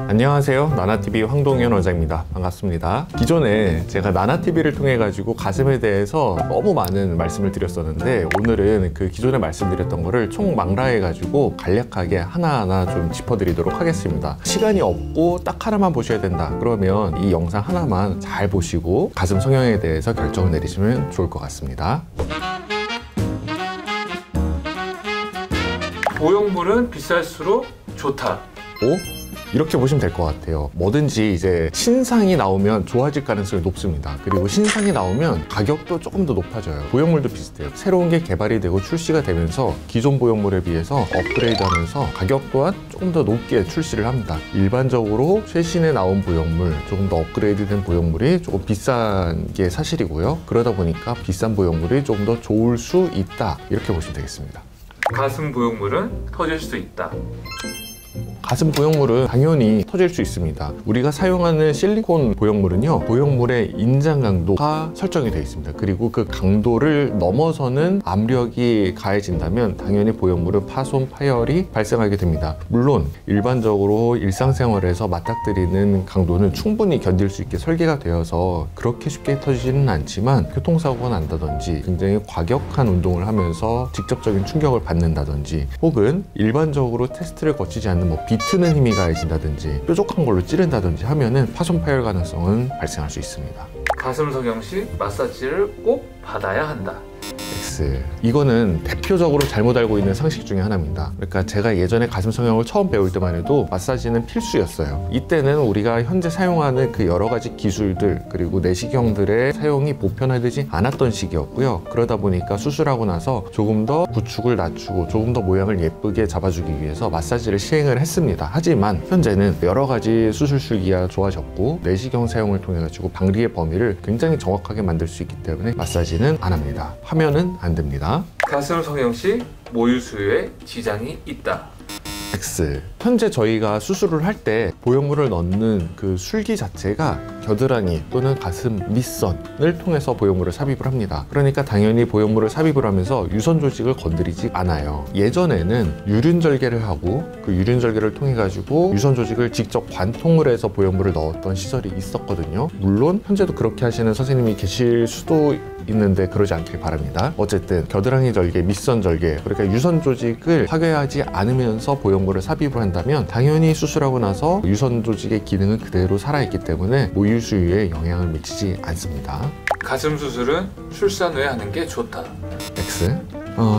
안녕하세요, 나나TV 황동현 원장입니다. 반갑습니다. 기존에 제가 나나TV를 통해 가지고 가슴에 대해서 너무 많은 말씀을 드렸었는데, 오늘은 그 기존에 말씀드렸던 거를 총망라해 가지고 간략하게 하나하나 좀 짚어드리도록 하겠습니다. 시간이 없고 딱 하나만 보셔야 된다 그러면 이 영상 하나만 잘 보시고 가슴 성형에 대해서 결정을 내리시면 좋을 것 같습니다. 보형물은 비쌀수록 좋다. 이렇게 보시면 될 것 같아요. 뭐든지 이제 신상이 나오면 좋아질 가능성이 높습니다. 그리고 신상이 나오면 가격도 조금 더 높아져요. 보형물도 비슷해요. 새로운 게 개발이 되고 출시가 되면서 기존 보형물에 비해서 업그레이드 하면서 가격 또한 조금 더 높게 출시를 합니다. 일반적으로 최신에 나온 보형물, 조금 더 업그레이드 된 보형물이 조금 비싼 게 사실이고요. 그러다 보니까 비싼 보형물이 조금 더 좋을 수 있다, 이렇게 보시면 되겠습니다. 가슴 보형물은 터질 수 있다. 가슴 보형물은 당연히 터질 수 있습니다. 우리가 사용하는 실리콘 보형물은요, 보형물의 인장 강도가 설정이 되어 있습니다. 그리고 그 강도를 넘어서는 압력이 가해진다면 당연히 보형물은 파손, 파열이 발생하게 됩니다. 물론 일반적으로 일상생활에서 맞닥뜨리는 강도는 충분히 견딜 수 있게 설계가 되어서 그렇게 쉽게 터지지는 않지만, 교통사고가 난다든지 굉장히 과격한 운동을 하면서 직접적인 충격을 받는다든지, 혹은 일반적으로 테스트를 거치지 않는 비트는 힘이 가해진다든지 뾰족한 걸로 찌른다든지 하면은 파손 파열 가능성은 발생할 수 있습니다. 가슴 성형 시 마사지를 꼭 받아야 한다. 이거는 대표적으로 잘못 알고 있는 상식 중에 하나입니다. 그러니까 제가 예전에 가슴 성형을 처음 배울 때만 해도 마사지는 필수였어요. 이때는 우리가 현재 사용하는 그 여러 가지 기술들, 그리고 내시경들의 사용이 보편화되지 않았던 시기였고요. 그러다 보니까 수술하고 나서 조금 더 구축을 낮추고 조금 더 모양을 예쁘게 잡아주기 위해서 마사지를 시행을 했습니다. 하지만 현재는 여러 가지 수술 술기가 좋아졌고 내시경 사용을 통해 가지고 방리의 범위를 굉장히 정확하게 만들 수 있기 때문에 마사지는 안 합니다. 하면은 안 됩니다. 가슴 성형 시 모유 수유에 지장이 있다. 현재 저희가 수술을 할 때 보형물을 넣는 그 술기 자체가 겨드랑이 또는 가슴 밑선을 통해서 보형물을 삽입을 합니다. 그러니까 당연히 보형물을 삽입을 하면서 유선 조직을 건드리지 않아요. 예전에는 유륜절개를 하고 그 유륜절개를 통해 가지고 유선 조직을 직접 관통을 해서 보형물을 넣었던 시절이 있었거든요. 물론 현재도 그렇게 하시는 선생님이 계실 수도 있는데 그러지 않길 바랍니다. 어쨌든 겨드랑이 절개, 밑선 절개, 그러니까 유선 조직을 파괴하지 않으면서 보형물을 삽입을 한다면 당연히 수술하고 나서 유선 조직의 기능은 그대로 살아있기 때문에 모유 수유에 영향을 미치지 않습니다. 가슴 수술은 출산 후에 하는 게 좋다.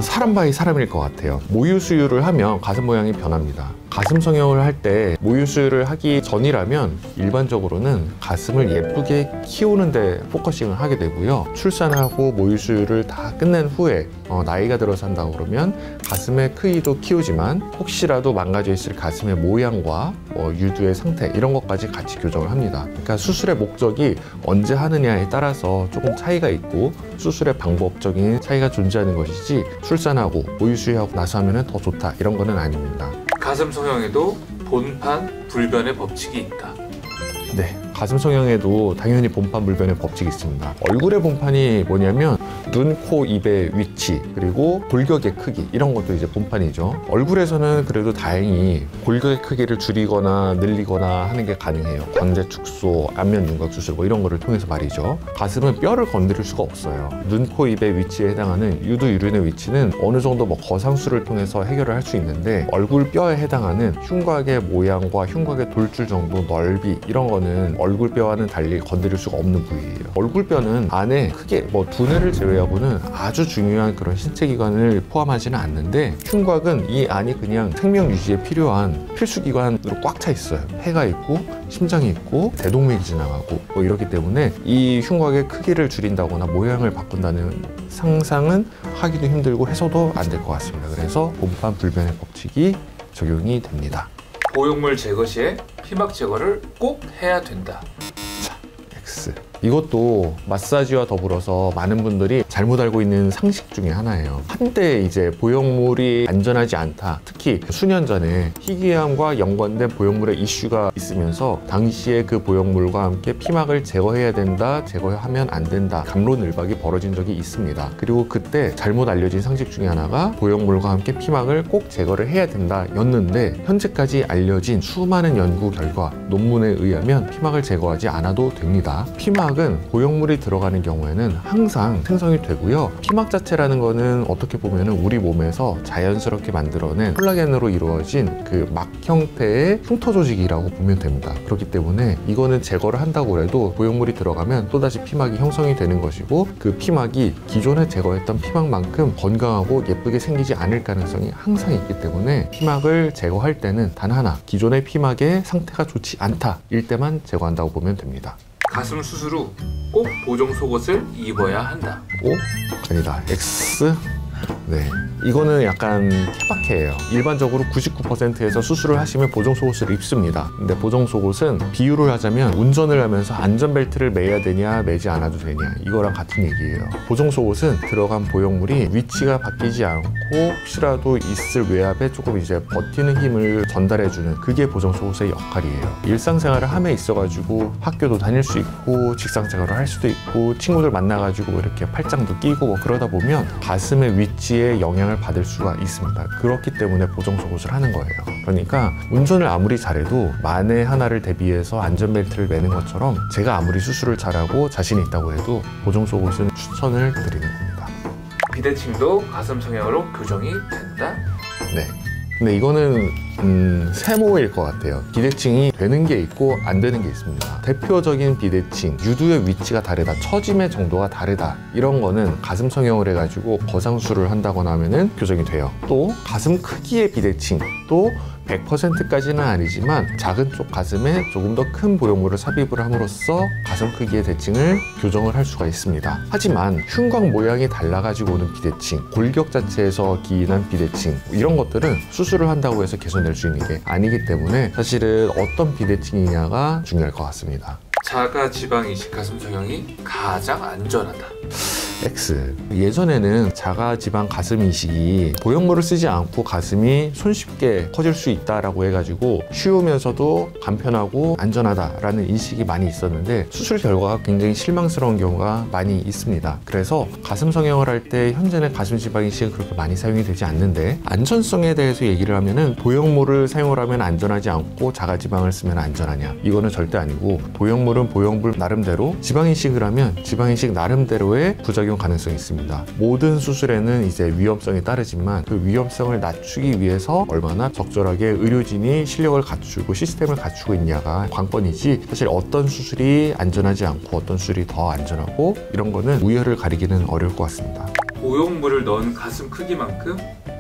사람 바이 사람일 것 같아요. 모유 수유를 하면 가슴 모양이 변합니다. 가슴 성형을 할 때 모유 수유를 하기 전이라면 일반적으로는 가슴을 예쁘게 키우는 데 포커싱을 하게 되고요. 출산하고 모유 수유를 다 끝낸 후에 나이가 들어서 한다고 그러면 가슴의 크기도 키우지만 혹시라도 망가져 있을 가슴의 모양과 유두의 상태, 이런 것까지 같이 교정을 합니다. 그러니까 수술의 목적이 언제 하느냐에 따라서 조금 차이가 있고 수술의 방법적인 차이가 존재하는 것이지, 출산하고 모유 수유하고 나서 하면 더 좋다, 이런 거는 아닙니다. 가슴 성형에도 본판 불변의 법칙이 있다. 가슴 성형에도 당연히 본판 불변의 법칙이 있습니다. 얼굴의 본판이 뭐냐면 눈, 코, 입의 위치, 그리고 골격의 크기, 이런 것도 이제 본판이죠. 얼굴에서는 그래도 다행히 골격의 크기를 줄이거나 늘리거나 하는 게 가능해요. 광대 축소, 안면 윤곽 수술 이런 거를 통해서 말이죠. 가슴은 뼈를 건드릴 수가 없어요. 눈, 코, 입의 위치에 해당하는 유두, 유륜의 위치는 어느 정도 거상술을 통해서 해결을 할 수 있는데, 얼굴 뼈에 해당하는 흉곽의 모양과 흉곽의 돌출 정도, 넓이, 이런 거는 얼굴뼈와는 달리 건드릴 수가 없는 부위예요. 얼굴뼈는 안에 크게 두뇌를 제외하고는 아주 중요한 그런 신체기관을 포함하지는 않는데, 흉곽은 이 안이 그냥 생명 유지에 필요한 필수기관으로 꽉 차 있어요. 폐가 있고 심장이 있고 대동맥이 지나가고 이렇기 때문에 이 흉곽의 크기를 줄인다거나 모양을 바꾼다는 상상은 하기도 힘들고 해서도 안 될 것 같습니다. 그래서 본판 불변의 법칙이 적용이 됩니다. 보형물 제거 시에 피막 제거를 꼭 해야 된다. 이것도 마사지와 더불어서 많은 분들이 잘못 알고 있는 상식 중에 하나예요. 한때 이제 보형물이 안전하지 않다, 특히 수년 전에 희귀암과 연관된 보형물의 이슈가 있으면서 당시에 그 보형물과 함께 피막을 제거해야 된다, 제거하면 안 된다, 갑론을박이 벌어진 적이 있습니다. 그리고 그때 잘못 알려진 상식 중에 하나가 보형물과 함께 피막을 꼭 제거를 해야 된다 였는데, 현재까지 알려진 수많은 연구 결과, 논문에 의하면 피막을 제거하지 않아도 됩니다. 피막은 보형물이 들어가는 경우에는 항상 생성이 되고요. 피막 자체라는 거는 어떻게 보면 우리 몸에서 자연스럽게 만들어낸 콜라겐으로 이루어진 그 막 형태의 흉터 조직이라고 보면 됩니다. 그렇기 때문에 이거는 제거를 한다고 해도 보형물이 들어가면 또다시 피막이 형성이 되는 것이고, 그 피막이 기존에 제거했던 피막만큼 건강하고 예쁘게 생기지 않을 가능성이 항상 있기 때문에 피막을 제거할 때는 단 하나, 기존의 피막의 상태가 좋지 않다 일 때만 제거한다고 보면 됩니다. 가슴 수술 후 꼭 보정 속옷을 입어야 한다. O? 아니다. X? 네, 이거는 약간 케바케예요. 일반적으로 99%에서 수술을 하시면 보정 속옷을 입습니다. 근데 보정 속옷은 비유를 하자면 운전을 하면서 안전벨트를 매야 되냐 매지 않아도 되냐, 이거랑 같은 얘기예요. 보정 속옷은 들어간 보형물이 위치가 바뀌지 않고 혹시라도 있을 외압에 조금 이제 버티는 힘을 전달해주는, 그게 보정 속옷의 역할이에요. 일상생활을 함에 있어가지고 학교도 다닐 수 있고 직장생활을 할 수도 있고 친구들 만나가지고 이렇게 팔짱도 끼고 뭐 그러다 보면 가슴의 위치에 영향을 받을 수가 있습니다. 그렇기 때문에 보정 속옷을 하는 거예요. 그러니까 운전을 아무리 잘해도 만에 하나를 대비해서 안전벨트를 매는 것처럼, 제가 아무리 수술을 잘하고 자신이 있다고 해도 보정 속옷은 추천을 드리는 겁니다. 비대칭도 가슴 성형으로 교정이 된다. 네. 근데 이거는 세모일 것 같아요. 비대칭이 되는 게 있고 안 되는 게 있습니다. 대표적인 비대칭, 유두의 위치가 다르다, 처짐의 정도가 다르다, 이런 거는 가슴 성형을 해가지고 거상술을 한다거나 하면은 교정이 돼요. 또 가슴 크기의 비대칭, 또 100%까지는 아니지만 작은 쪽 가슴에 조금 더 큰 보형물을 삽입을 함으로써 가슴 크기의 대칭을 교정을 할 수가 있습니다. 하지만 흉곽 모양이 달라가지고 오는 비대칭, 골격 자체에서 기인한 비대칭, 이런 것들은 수술을 한다고 해서 개선될 수 있는 게 아니기 때문에 사실은 어떤 비대칭이냐가 중요할 것 같습니다. 자가 지방 이식 가슴 성형이 가장 안전하다. X. 예전에는 자가지방 가슴 이식이 보형물을 쓰지 않고 가슴이 손쉽게 커질 수 있다라고 해가지고 쉬우면서도 간편하고 안전하다라는 인식이 많이 있었는데, 수술 결과가 굉장히 실망스러운 경우가 많이 있습니다. 그래서 가슴 성형을 할 때 현재는 가슴 지방 이식은 그렇게 많이 사용이 되지 않는데, 안전성에 대해서 얘기를 하면은 보형물을 사용을 하면 안전하지 않고 자가지방을 쓰면 안전하냐, 이거는 절대 아니고, 보형물은 보형물 나름대로, 지방 이식을 하면 지방 이식 나름대로의 부작용 가능성이 있습니다. 모든 수술에는 이제 위험성이 따르지만 그 위험성을 낮추기 위해서 얼마나 적절하게 의료진이 실력을 갖추고 시스템을 갖추고 있냐가 관건이지, 사실 어떤 수술이 안전하지 않고 어떤 수술이 더 안전하고 이런 거는 우열을 가리기는 어려울 것 같습니다. 보형물을 넣은 가슴 크기만큼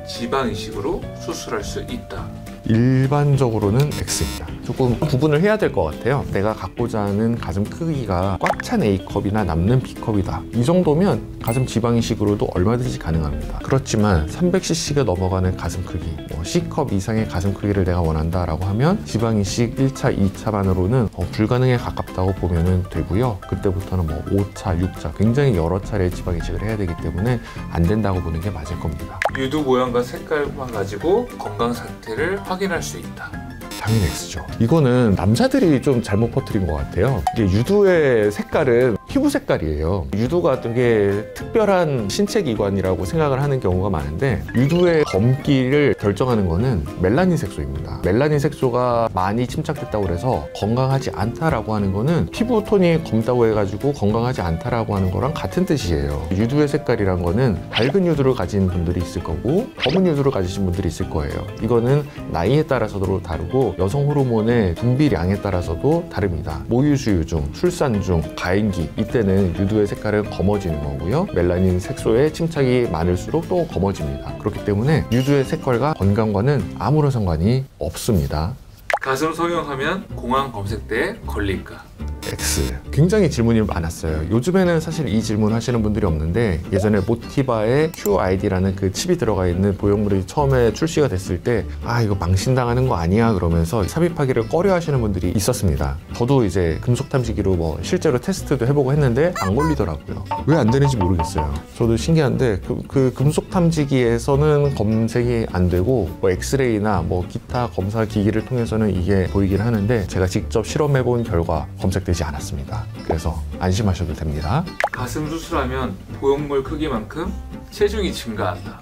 지방 이식으로 수술할 수 있다. 일반적으로는 X입니다. 조금 구분을 해야 될 것 같아요. 내가 갖고자 하는 가슴 크기가 꽉 찬 A컵이나 남는 B컵이다, 이 정도면 가슴 지방 이식으로도 얼마든지 가능합니다. 그렇지만 300cc가 넘어가는 가슴 크기, C컵 이상의 가슴 크기를 내가 원한다라고 하면 지방 이식 1차, 2차만으로는 불가능에 가깝다고 보면 되고요. 그때부터는 5차, 6차 굉장히 여러 차례 지방 이식을 해야 되기 때문에 안 된다고 보는 게 맞을 겁니다. 유두 모양과 색깔만 가지고 건강 상태를 확인할 수 있다. 당연히 X죠. 이거는 남자들이 좀 잘못 퍼뜨린 것 같아요. 이게 유두의 색깔은 피부 색깔이에요. 유두가 되게 특별한 신체 기관이라고 생각을 하는 경우가 많은데, 유두의 검기를 결정하는 거는 멜라닌 색소입니다. 멜라닌 색소가 많이 침착됐다고 해서 건강하지 않다라고 하는 거는 피부 톤이 검다고 해가지고 건강하지 않다라고 하는 거랑 같은 뜻이에요. 유두의 색깔이란 거는 밝은 유두를 가진 분들이 있을 거고 검은 유두를 가지신 분들이 있을 거예요. 이거는 나이에 따라서도 다르고 여성 호르몬의 분비량에 따라서도 다릅니다. 모유수유 중, 출산 중, 가임기, 이때는 유두의 색깔은 검어지는 거고요. 멜라닌 색소의 침착이 많을수록 또 검어집니다. 그렇기 때문에 유두의 색깔과 건강과는 아무런 상관이 없습니다. 가슴 성형하면 공황 검색대에 걸릴까? X. 굉장히 질문이 많았어요. 요즘에는 사실 이 질문 하시는 분들이 없는데 예전에 모티바의 QID라는 그 칩이 들어가 있는 보형물이 처음에 출시가 됐을 때 이거 망신당하는 거 아니야 그러면서 삽입하기를 꺼려 하시는 분들이 있었습니다. 저도 이제 금속 탐지기로 뭐 실제로 테스트도 해보고 했는데 안 걸리더라고요. 왜 안 되는지 모르겠어요. 저도 신기한데 그 금속 탐지기에서는 검색이 안 되고 뭐 엑스레이나 뭐 기타 검사 기기를 통해서는 이게 보이긴 하는데 제가 직접 실험해본 결과 검색되지 않았습니다. 그래서 안심하셔도 됩니다. 가슴 수술하면 보형물 크기만큼 체중이 증가한다.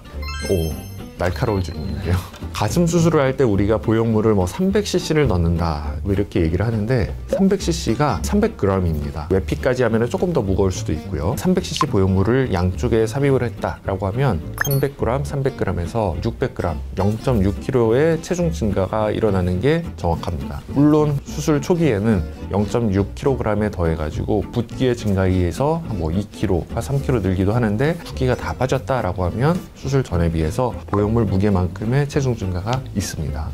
오, 날카로운 질문인데요. 가슴 수술을 할 때 우리가 보형물을 뭐 300cc를 넣는다 뭐 이렇게 얘기를 하는데 300cc가 300g입니다. 외피까지 하면 조금 더 무거울 수도 있고요. 300cc 보형물을 양쪽에 삽입을 했다라고 하면 300g, 300g에서 600g, 0.6kg의 체중 증가가 일어나는 게 정확합니다. 물론 수술 초기에는 0.6kg에 더해가지고 붓기의 증가에 의해서 뭐 2kg, 3kg 늘기도 하는데 붓기가 다 빠졌다라고 하면 수술 전에 비해서 보형물 무게만큼의 체중 증가가 있습니다.